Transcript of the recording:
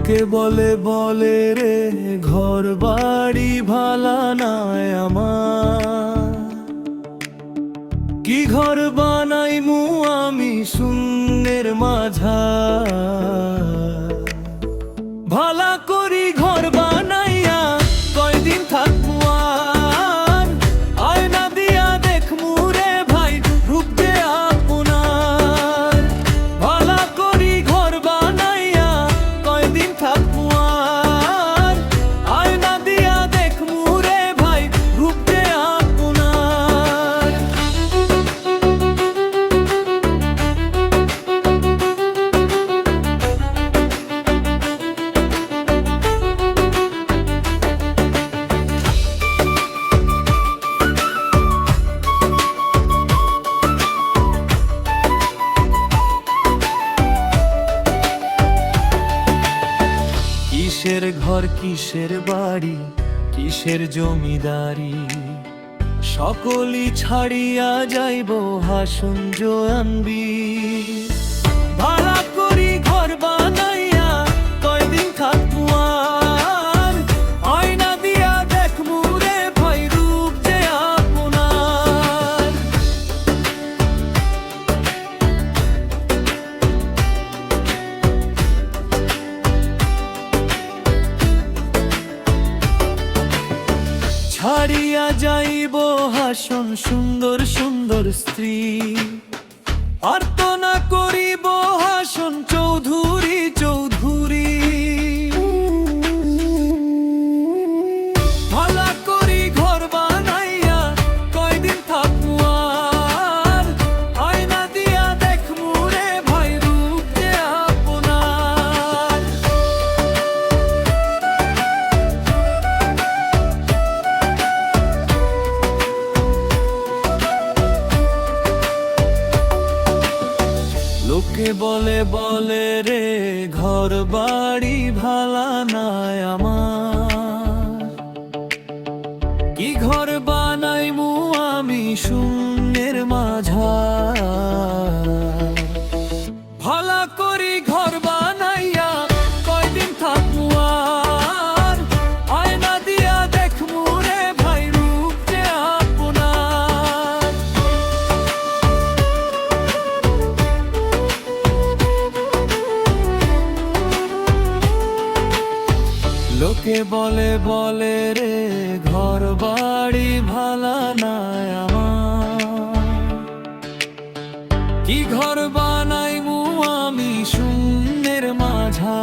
লোকে বলে বলে রে ঘর বাড়ি ভালা নাই আমার, কি ঘর বানাইমু আমি শূন্যের মাঝা। ভালা করি ঘর বানাইয়া কয়দিন থাকবো আর, আয়না দিয়া দেখমু রে ভাই রূপ যে আপনার। ভালা করি ঘর বানাইয়া কয়দিন থাকবো আর, আয়না দিয়া দেখমু রে ভাই রূপ যে আপনার। কিসের ঘর কিসের বাড়ি কিসের জমিদারি, সকলই ছাড়িয়া যাইব হাসন জয়ানবি। ভাড়া করি ঘর বানাইয়া কয়দিন থাকবো আর, আয়না দিয়া দেখমু রে ভাই রূপ যে আপনার। ছাড়িয়া যাইব হাসন সুন্দর সুন্দর স্ত্রী, আর তো না করিব হাসন চৌধুরী চৌধুরী। ভালা করি ঘর বানাইয়া কয়দিন থাকবো আর, আয়না দিয়া দেখমু রে ভাই রূপ যে আপনার। লোকে বলে বলে রে ঘর বাড়ি ভালা নাই আমার, কি ঘর বানাইমু আমি শূন্যের মাঝা। ভালা করি ঘর বানাইয়া কয়দিন থাকবো আর, আয়না দিয়া দেখমু রে ভাই রূপ যে আপনার। লোকে বলে বলে রে ঘর বাড়ি ভালা নাই আমার, কি ঘর বানাইমু আমি শূন্যের মাঝা।